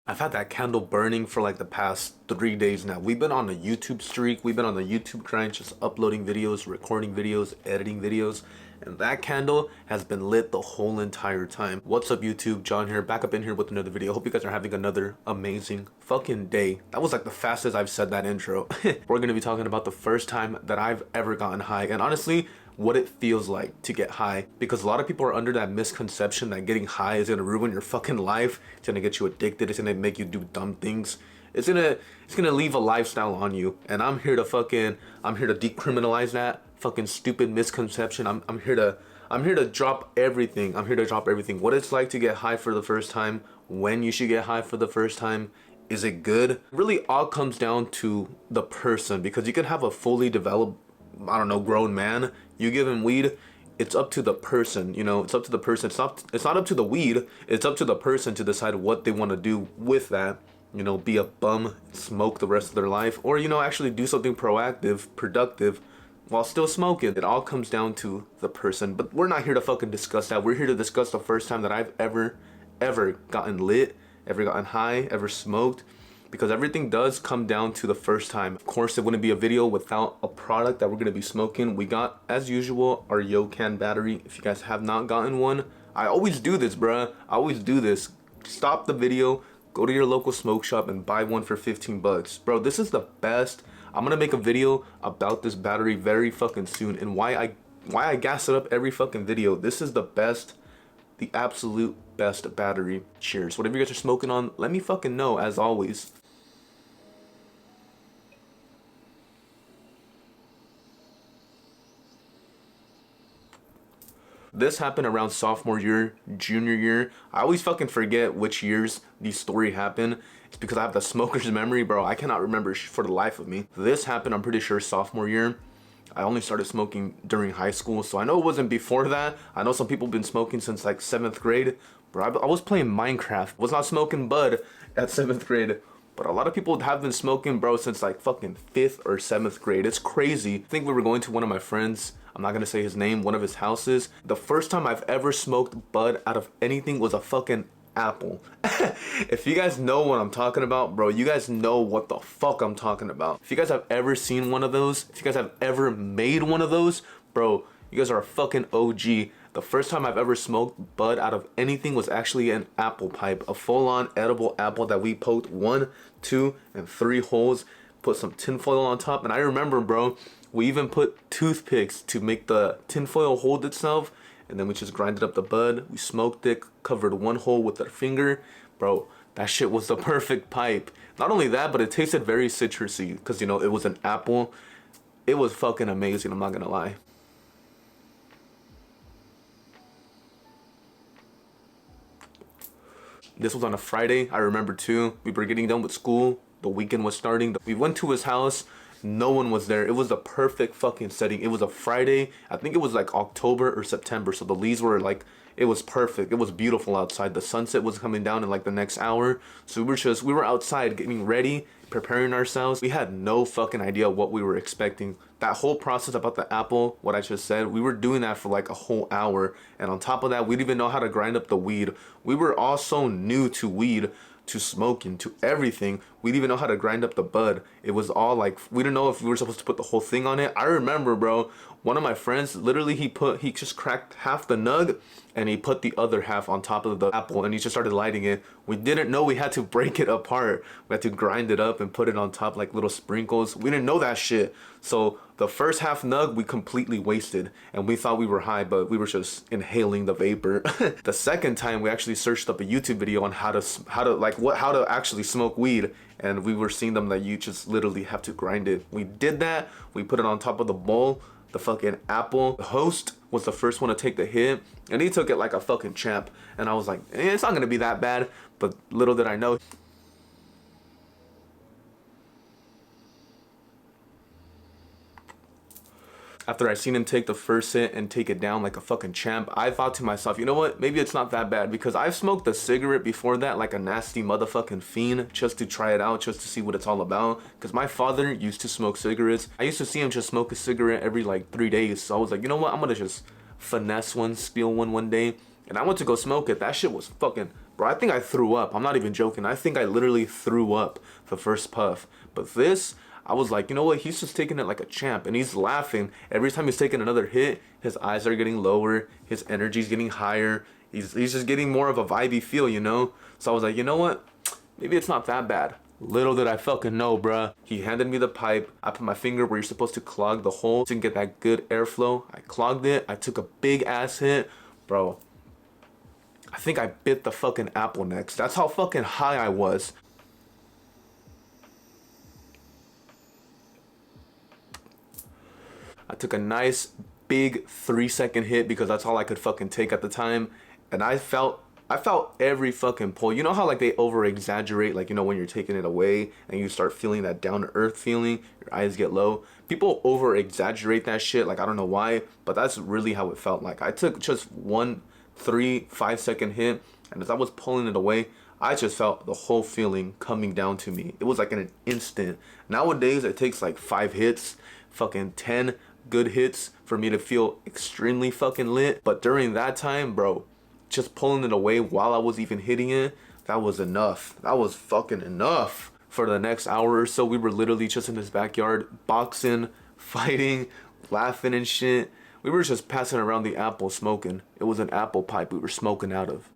I've had that candle burning for like the past 3 days now. We've been on a YouTube streak. We've been on the YouTube grind, just uploading videos, recording videos, editing videos. And that candle has been lit the whole entire time. What's up, YouTube? John here, back up in here with another video. Hope you guys are having another amazing fucking day. That was like the fastest I've said that intro. We're gonna be talking about the first time that I've ever gotten high. And honestly, what it feels like to get high, because a lot of people are under that misconception that getting high is gonna ruin your fucking life. It's gonna get you addicted. It's gonna make you do dumb things. It's gonna leave a lifestyle on you. And I'm here to decriminalize that fucking stupid misconception. I'm here to drop everything. I'm here to drop everything. What it's like to get high for the first time, when you should get high for the first time. Is it good? Really all comes down to the person, because you can have a fully developed, I don't know, grown man. You give him weed, it's up to the person, you know, it's up to the person. It's not up to the weed, it's up to the person to decide what they want to do with that. You know, be a bum, smoke the rest of their life, or, you know, actually do something proactive, productive, while still smoking. It all comes down to the person. But we're not here to fucking discuss that. We're here to discuss the first time that I've ever gotten lit, ever gotten high, ever smoked. Because everything does come down to the first time. Of course, it wouldn't be a video without a product that we're gonna be smoking. We got, as usual, our Yocan battery. If you guys have not gotten one, I always do this, bruh. I always do this. Stop the video, go to your local smoke shop and buy one for 15 bucks. Bro, this is the best. I'm gonna make a video about this battery very fucking soon, and why I gas it up every fucking video. This is the best, the absolute best battery. Cheers. Whatever you guys are smoking on, let me fucking know, as always. This happened around sophomore year, junior year. I always fucking forget which years these story happened. It's because I have the smoker's memory, bro. I cannot remember for the life of me. This happened, I'm pretty sure, sophomore year. I only started smoking during high school, so I know it wasn't before that. I know some people have been smoking since like 7th grade. Bro, I was playing Minecraft. Was not smoking bud at 7th grade. But a lot of people have been smoking, bro, since like fucking 5th or 7th grade. It's crazy. I think we were going to one of my friends, I'm not gonna say his name, one of his houses. The first time I've ever smoked bud out of anything was a fucking apple. If you guys know what I'm talking about, bro, you guys know what the fuck I'm talking about. If you guys have ever seen one of those, if you guys have ever made one of those, bro, you guys are a fucking OG. The first time I've ever smoked bud out of anything was actually an apple pipe, a full-on edible apple that we poked 1, 2, and 3 holes, put some tinfoil on top. And I remember, bro, we even put toothpicks to make the tinfoil hold itself, and then we just grinded up the bud. We smoked it, covered one hole with our finger. Bro, that shit was the perfect pipe. Not only that, but it tasted very citrusy, because, you know, it was an apple. It was fucking amazing, I'm not gonna lie. This was on a Friday, I remember too. We were getting done with school. The weekend was starting. We went to his house. No one was there. It was the perfect fucking setting. It was a Friday. I think it was like October or September. So the leaves were like, it was perfect. It was beautiful outside. The sunset was coming down in like the next hour. So we were outside getting ready, preparing ourselves. We had no fucking idea what we were expecting. That whole process about the apple, what I just said, we were doing that for like a whole hour. And on top of that, we didn't even know how to grind up the weed. We were all so new to weed, to smoking, to everything. We didn't even know how to grind up the bud. It was all like, we didn't know if we were supposed to put the whole thing on it. I remember, bro, one of my friends, literally he just cracked half the nug and he put the other half on top of the apple and he just started lighting it. We didn't know we had to break it apart. We had to grind it up and put it on top like little sprinkles. We didn't know that shit. So the first half nug we completely wasted, and we thought we were high, but we were just inhaling the vapor. The second time we actually searched up a YouTube video on how to actually smoke weed, and we were seeing them that you just literally have to grind it. We did that. We put it on top of the bowl. The fucking apple. The host was the first one to take the hit, and he took it like a fucking champ. And I was like, it's not gonna be that bad. But little did I know. After I seen him take the first hit and take it down like a fucking champ, I thought to myself, you know what, maybe it's not that bad, because I've smoked a cigarette before that like a nasty motherfucking fiend, just to try it out, just to see what it's all about. Because my father used to smoke cigarettes. I used to see him just smoke a cigarette every like 3 days. So I was like, you know what, I'm gonna just finesse one, steal one day. And I went to go smoke it. That shit was fucking Bro, I think I threw up. I'm not even joking. I think I literally threw up the first puff. But this, I was like, you know what? He's just taking it like a champ. And he's laughing. Every time he's taking another hit, his eyes are getting lower. His energy's getting higher. He's just getting more of a vibey feel, you know? So I was like, you know what? Maybe it's not that bad. Little did I fucking know, bruh. He handed me the pipe. I put my finger where you're supposed to clog the hole to get that good airflow. I clogged it. I took a big ass hit. Bro, I think I bit the fucking apple next. That's how fucking high I was. I took a nice big 3-second hit because that's all I could fucking take at the time. And I felt every fucking pull. You know how like they over exaggerate, like, you know, when you're taking it away and you start feeling that down to earth feeling, your eyes get low. People over exaggerate that shit. Like, I don't know why, but that's really how it felt like. I took just 1 3-5 second hit, and as I was pulling it away, I just felt the whole feeling coming down to me. It was like in an instant. Nowadays it takes like 5 hits, fucking 10 good hits for me to feel extremely fucking lit. But during that time, bro, just pulling it away while I was even hitting it, that was enough. That was fucking enough. For the next hour or so, we were literally just in his backyard, boxing, fighting, laughing and shit. We were just passing around the apple smoking. It was an apple pipe we were smoking out of.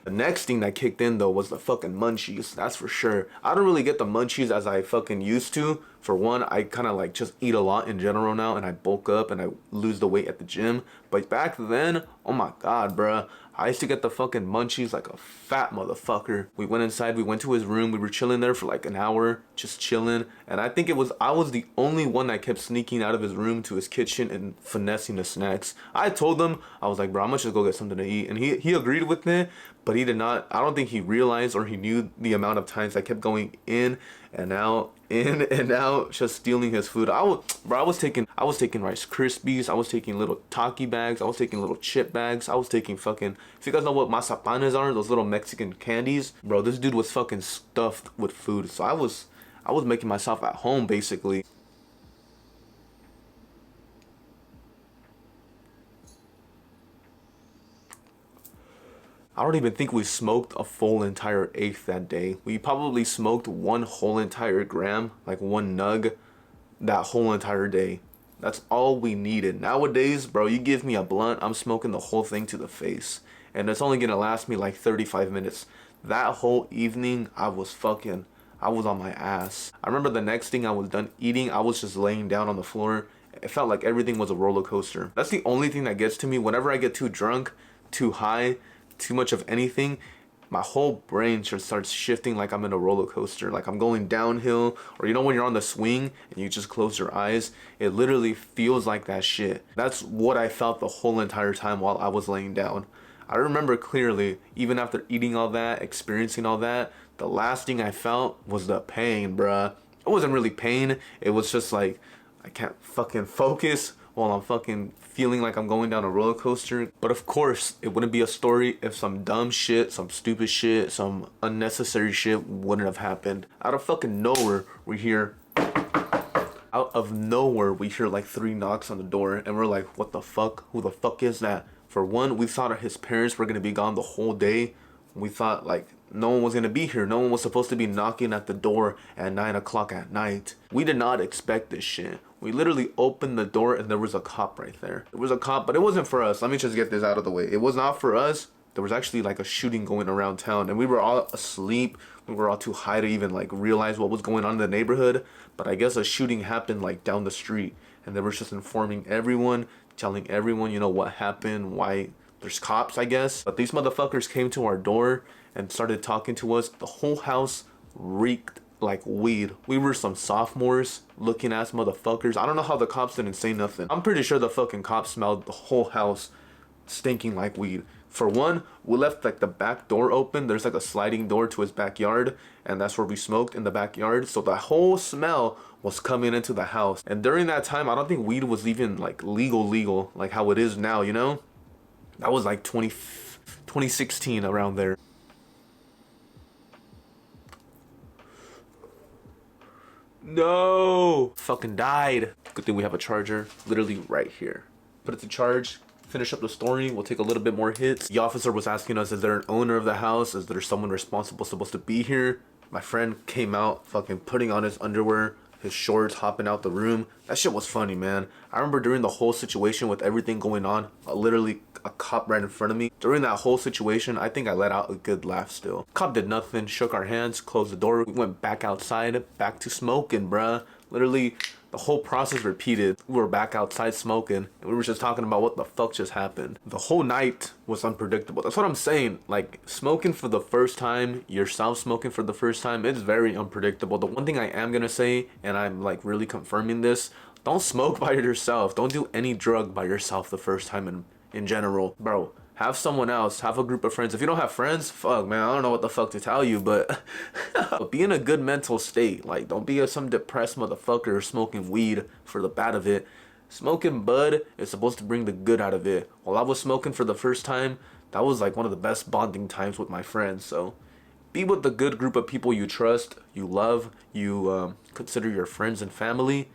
The next thing that kicked in though was the fucking munchies, that's for sure. I don't really get the munchies as I fucking used to. For one, I kind of like just eat a lot in general now, and I bulk up and I lose the weight at the gym. But back then, oh my god, bruh, I used to get the fucking munchies like a fat motherfucker. We went inside, we went to his room, we were chilling there for like an hour, just chilling. And I think I was the only one that kept sneaking out of his room to his kitchen and finessing the snacks. I told him, I was like, bro, I'm gonna just go get something to eat. And he agreed with me, but he did not, I don't think he realized or he knew the amount of times I kept going in and out, just stealing his food. I was taking Rice Krispies, I was taking little Taki bags, I was taking little chip bags, I was taking fucking, if you guys know what mazapanes are, those little Mexican candies, bro, this dude was fucking stuffed with food. So I was making myself at home basically. I don't even think we smoked a full entire eighth that day. We probably smoked one whole entire gram, like one nug, that whole entire day. That's all we needed. Nowadays, bro, you give me a blunt, I'm smoking the whole thing to the face. And it's only gonna last me like 35 minutes. That whole evening, I was on my ass. I remember the next thing I was done eating, I was just laying down on the floor. It felt like everything was a roller coaster. That's the only thing that gets to me. Whenever I get too drunk, too high, too much of anything, my whole brain just starts shifting like I'm in a roller coaster, like I'm going downhill. Or you know when you're on the swing and you just close your eyes, it literally feels like that shit. That's what I felt the whole entire time while I was laying down. I remember clearly, even after eating all that, experiencing all that, the last thing I felt was the pain, bruh. It wasn't really pain, it was just like I can't fucking focus while I'm fucking feeling like I'm going down a roller coaster. But of course, it wouldn't be a story if some dumb shit, some stupid shit, some unnecessary shit wouldn't have happened. Out of fucking nowhere, we hear like 3 knocks on the door, and we're like, what the fuck? Who the fuck is that? For one, we thought his parents were gonna be gone the whole day. We thought like no one was gonna be here. No one was supposed to be knocking at the door at 9 o'clock at night. We did not expect this shit. We literally opened the door and there was a cop right there. There was a cop, but it wasn't for us. Let me just get this out of the way. It was not for us. There was actually like a shooting going around town, and we were all asleep. We were all too high to even like realize what was going on in the neighborhood. But I guess a shooting happened like down the street, and they were just informing everyone, telling everyone, you know, what happened, why there's cops, I guess. But these motherfuckers came to our door and started talking to us. The whole house reeked like weed. We were some sophomores looking ass motherfuckers. I don't know how the cops didn't say nothing. I'm pretty sure the fucking cops smelled the whole house stinking like weed. For one, we left like the back door open. There's like a sliding door to his backyard, and that's where we smoked, in the backyard. So the whole smell was coming into the house. And during that time, I don't think weed was even like legal like how it is now, you know? That was like 2016, around there. No! Fucking died. Good thing we have a charger literally right here. Put it to charge, finish up the story. We'll take a little bit more hits. The officer was asking us, is there an owner of the house? Is there someone responsible supposed to be here? My friend came out fucking putting on his underwear, his shorts, hopping out the room. That shit was funny, man. I remember during the whole situation with everything going on, literally a cop right in front of me. During that whole situation, I think I let out a good laugh still. Cop did nothing, shook our hands, closed the door. We went back outside, back to smoking, bruh. Literally, the whole process repeated. We were back outside smoking, and we were just talking about what the fuck just happened. The whole night was unpredictable. That's what I'm saying. Like, smoking for the first time, yourself smoking for the first time, it's very unpredictable. The one thing I am gonna say, and I'm like really confirming this, don't smoke by yourself. Don't do any drug by yourself the first time in general. Bro, have someone else, have a group of friends. If you don't have friends, fuck, man, I don't know what the fuck to tell you, but be in a good mental state. Like, don't be some depressed motherfucker smoking weed for the bad of it. Smoking bud is supposed to bring the good out of it. While I was smoking for the first time, that was like one of the best bonding times with my friends. So be with a good group of people you trust, you love, you consider your friends and family.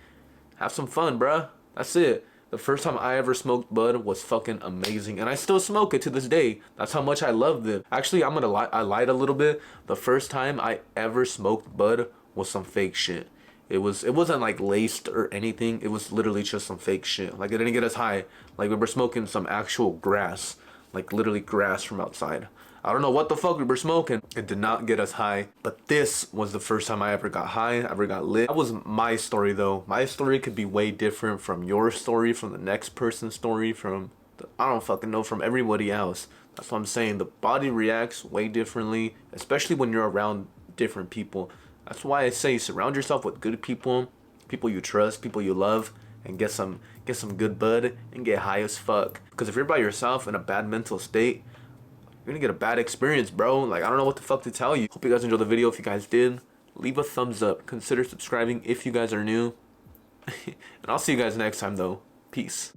Have some fun, bruh. That's it. The first time I ever smoked bud was fucking amazing, and I still smoke it to this day. That's how much I loved it. Actually, I'm gonna lie, I lied a little bit. The first time I ever smoked bud was some fake shit. It wasn't like laced or anything. It was literally just some fake shit. Like, it didn't get us high. Like, we were smoking some actual grass, like literally grass from outside. I don't know what the fuck we were smoking. It did not get us high. But this was the first time I ever got high, ever got lit. That was my story though. My story could be way different from your story, from the next person's story, I don't fucking know, from everybody else. That's what I'm saying. The body reacts way differently, especially when you're around different people. That's why I say surround yourself with good people, people you trust, people you love, and get some good bud and get high as fuck. Because if you're by yourself in a bad mental state, you're gonna get a bad experience, bro. Like, I don't know what the fuck to tell you. Hope you guys enjoyed the video. If you guys did, leave a thumbs up. Consider subscribing if you guys are new. And I'll see you guys next time, though. Peace.